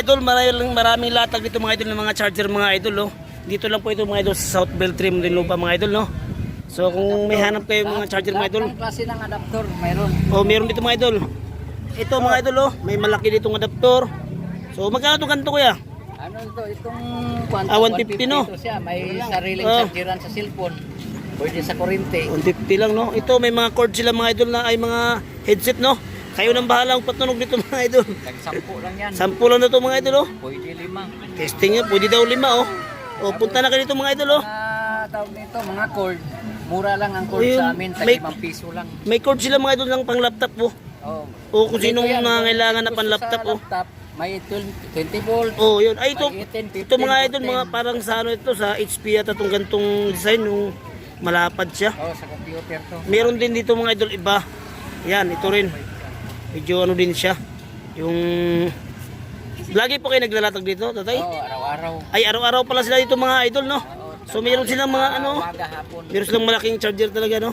idol, maraming latag dito mga idol ng mga charger mga idol, oh. Dito lang po ito mga idol sa South Beltrim din lupa mga idol, no. So kung may hanap kayo mga charger mga idol, ang klase ng adapter mayroon. oh, meron dito mga idol. Ito mga idol, oh, may malaki ditong adapter. So magkano itong ganito kuya? Ano ito? Itong 150 no? ito siya. May sariling chargeran sa cellphone. Pwede sa kuryente. 150 lang, no. Ito may mga cord sila mga idol na ay mga headset, no. Kayo nang bahala kung patunog dito mga idol. Tag-10 lang yan. 10 lang na ito mga idol, oh. Pwede 5. Testing niya, pwede daw 5, oh. Oh, punta na kayo dito mga idol, oh. Tawag nito mga cord. Mura lang ang cord Ayun, sa amin. Tag may- 5 piso lang. May cord sila mga idol ng pang laptop, oh. Oh. O kung sinong Dito yan, nangangailangan na gusto pan laptop, sa oh. laptop, may 20 volt. Oh, yun. Ay, ito, May 18, 15, ito mga idol, 14. mga parang sa ano ito, sa HP yata itong gantong design, yung malapad siya. Oh, sa computer to. Meron din dito mga idol iba. Yan, ito rin. Medyo ano din siya. Yung... Lagi po kayo naglalatag dito, tatay? Oh, araw-araw. Ay, araw-araw pala sila dito mga idol, no? So, meron silang mga ano, Umaga, hapon. meron silang malaking charger talaga, no?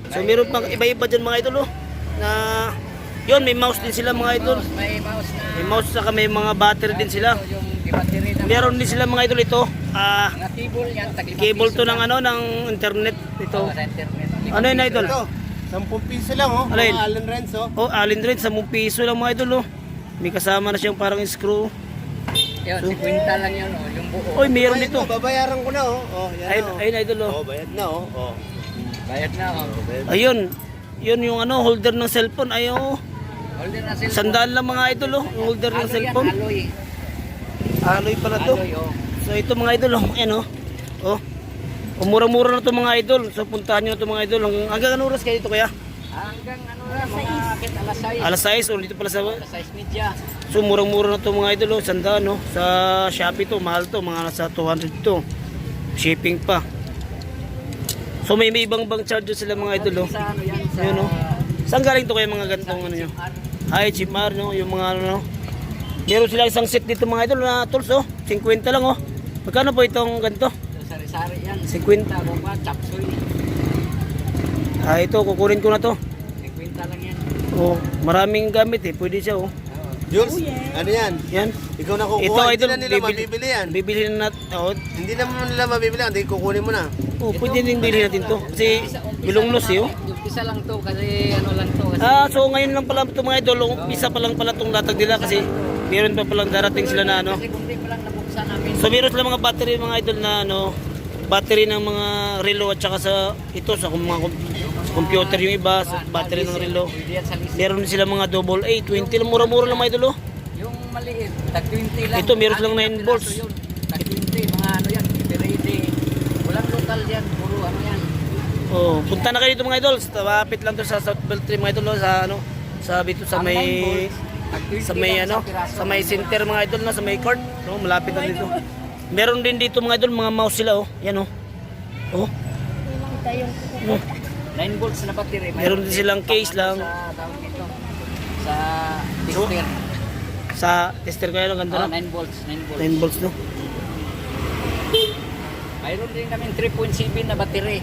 So, meron pang iba-iba dyan mga idol, no? Na... Yun, may mouse din sila mga idol. May mouse na. May mouse saka may mga battery din sila. Ito yung battery na. Meron din sila mga idol ito. Mga cable yan. Tag 5 Cable piso to ng lang. ano, ng internet ito. Oh, sa internet. Ano yun idol? Ito, 10 piso lang oh. Alin? Mga Allen Renz oh. Oh, Allen Red, 10 piso lang mga idol, oh. May kasama na siyang parang screw. Yun, 50 lang yun, oh, yung buo. Oy, meron Bayad dito. mo, babayaran ko na oh. Oh, yan Ayun, oh. ayun idol, oh. Oh, bayad na oh. Oh. Bayad na, oh. Bayad. Ayun. Yun yung ano, holder ng cellphone. Ayo. Holder na cellphone. Sandaan lang mga idol, oh. Yung holder ng Alloy yan, cellphone. alloy. Alloy pala to. Alloy, oh. So ito mga idol, oh. Ayan, oh. Oh. Mura-mura na to mga idol. So puntahan nyo na to mga idol. Hanggang ano oras kayo dito kaya? Hanggang ano na, mga akit Alas 6 o dito pala sa... Alas 6 media. So murang-mura na to mga idol, oh. Sandaan, no? Sa Shopee to, mahal to, mga nasa 200 to. Shipping pa. So may ibang charger sila mga idol, oh. Sa ano yan, sa... Ayun, oh. Saan galing to kaya mga gantong ano nyo? Ay, Chipmar, no? Yung mga ano, no? Meron sila isang set dito mga idol na tools, oh. 50 lang, oh. Magkano po itong ganito? Sari-sari yan. 50. Bomba, chapsoy. Ah, ito, kukunin ko na to. 50 lang yan. Oh, maraming gamit eh. Pwede siya, oh. Jules, ano yan? Yan. Ikaw na kukuha. Ito, Hindi idol, na nila mabibili yan. Bibili na natin. Oh, Hindi naman nila mabibili yan. Hindi kukunin mo na. oh, pwede din bilhin natin to. Kasi bilonglos eh, oh. Umpisa lang to kasi ano lang to. Kasi Ah, so ngayon lang pala ito mga idol, umpisa pa lang pala itong latag nila kasi meron pa palang darating sila na ano. Kasi kung di pa lang nabuksan namin. So meron sila mga battery mga idol na ano, battery ng mga relo at saka sa ito sa mga sa computer yung iba, sa battery ng relo. Pwede yan sa list. Meron din sila mga double A, 20 lang, mura-mura lang mga idol, oh. Yung maliit, tag 20 lang. Ito, meron silang 9 Anim na volts. piraso yun. Tag 20, mga ano yan, ready. Walang local yan, puro ano yan. Oh, punta na kayo dito mga idol. Malapit lang to sa South Beltrim mga idol, oh, sa ano, sa dito sa Ang may 9 volts, tag 20 sa may lang ano, isang piraso. sa may center mga idol na sa may court, no, malapit lang dito. Meron din dito mga idol, mga mouse sila, oh. Yan, oh. Oh. Oh. 9 volts na battery. Meron din silang case lang. Sa tawag nito. Sa tester. Sa tester ko yan, ang ganda Oh, na. 9 volts, 9 volts. 9 volts, no. Mayroon din kami 3.7 na battery.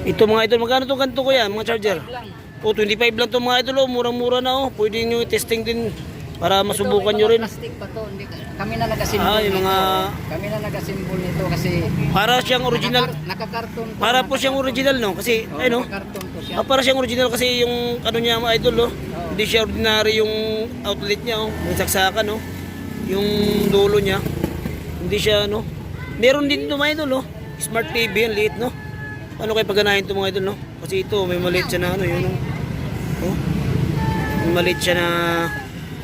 Ito mga idol, magkano to ganito kuya, mga charger? 5 lang. Oh, 25 lang to mga idol, oh. Murang-mura na, oh. Pwede nyo testing din para masubukan nyo rin. Plastic pa to. Hindi, kami na nag-assemble Ah, yung mga- nito. Kami na nag-assemble nito kasi Para siyang original. nakakarton to. Para po siyang original, no? Kasi, Oh, ay, no? nakakarton to siya. Ah, para siyang original kasi yung ano niya mga idol, oh. Hindi siya ordinary yung outlet niya, oh. Yung saksakan, no? Yung dulo niya. Hindi siya, no? Meron din ito mga idol, oh. Smart TV, yan, liit, no? Paano kayo pagganahin ito mga idol, no? Kasi ito, may maliit siya na, ano, yun, no? Oh. May maliit siya na...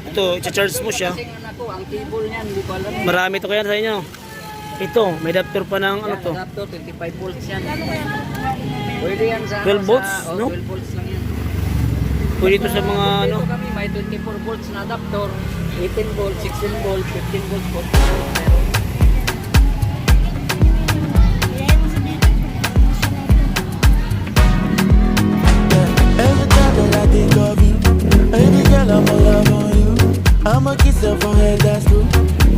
Ito, i-charge mo siya. Kasi nga ako, ang cable niyan, hindi ko alam. Marami ito kaya sa inyo. Ito, may adapter pa ng ano Yan, to. adapter, 25 volts yan. Pwede yan sa... 12 volts, sa, no? 12 volts lang yan. Pwede ito sa mga ano. Dito kami, may 24 volts na adapter, 18 volts, 16 volts, 15 volts, 14 volts. Meron. Every time that I think of you, baby girl, I'm all love on you. I'm a kisser from head, that's true.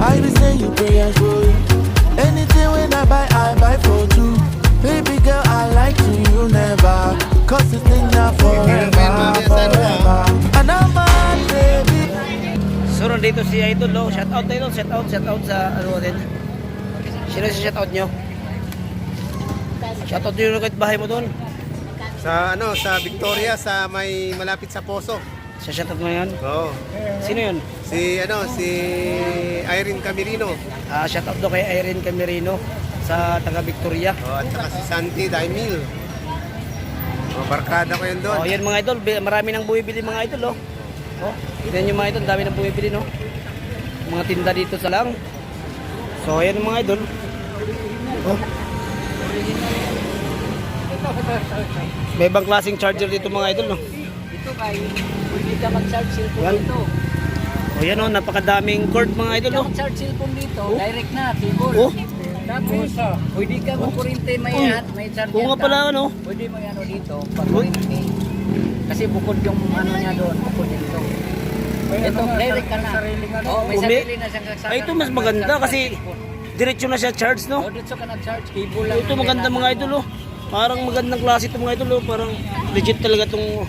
I be saying you prayers for you. Anything when I buy for two. Baby girl, I like to you never. Cause this thing not forever, forever. And I'm mad, baby. So nandito si Idol, oh. Shout out Idol, shout out sa ano din. Sino si shout out nyo? Shout out nyo kahit bahay mo doon. Sa Victoria, sa may malapit sa Poso. Sa shout out mo yan. Oo. Sino yun? Si Irene Camerino. Shout out daw kay Irene Camerino sa taga Victoria. At saka si Santi Daimil. Barkada ko yun doon. Oh, yan mga idol, marami nang bumibili mga idol, oh. Oh, tignan nyo mga idol, dami nang bumibili, no. Mga tinda dito sa lang. So, ayan mga idol. Oh. May ibang klaseng charger dito mga idol, no. Ito kay, pwede ka mag-charge cellphone Yan. dito. Oh, yan, oh, napakadaming cord mga idol, Pwede ka no. mag-charge cellphone dito, Oh. direct na, cable. Oh. Tapos, pwede ka mag-kurente, may Oh. yan, may charger. Oo nga pala, ano. Pwede mo yan dito, pag-kurente. Kasi bukod yung ano niya doon, bukod dito. Ito, direct ka na. Oh, may Oh, sarili na siyang saksakan. Ay, ito mas maganda kasi diretso na siya charge, no. Oh, dito ka na-charge, cable lang. Ito maganda mga idol, oh. Parang magandang klase ito mga idol, oh. Parang legit talaga itong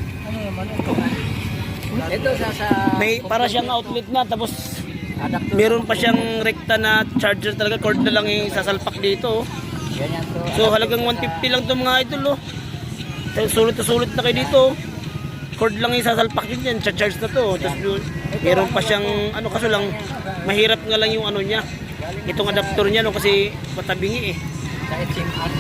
Ito sa may para siyang outlet na tapos adapter. meron pa siyang rekta na charger talaga, cord na lang yung sasalpak dito, oh. Ganyan to. So halagang 150 lang 'to mga idol, oh. Sulit na sulit na kayo dito, oh. Cord lang yung sasalpak yun dyan, charge na to, oh. Tapos meron pa siyang ano, kaso lang mahirap nga lang yung ano niya, itong adapter niya, no, kasi matabingi eh. Kahit SIM card.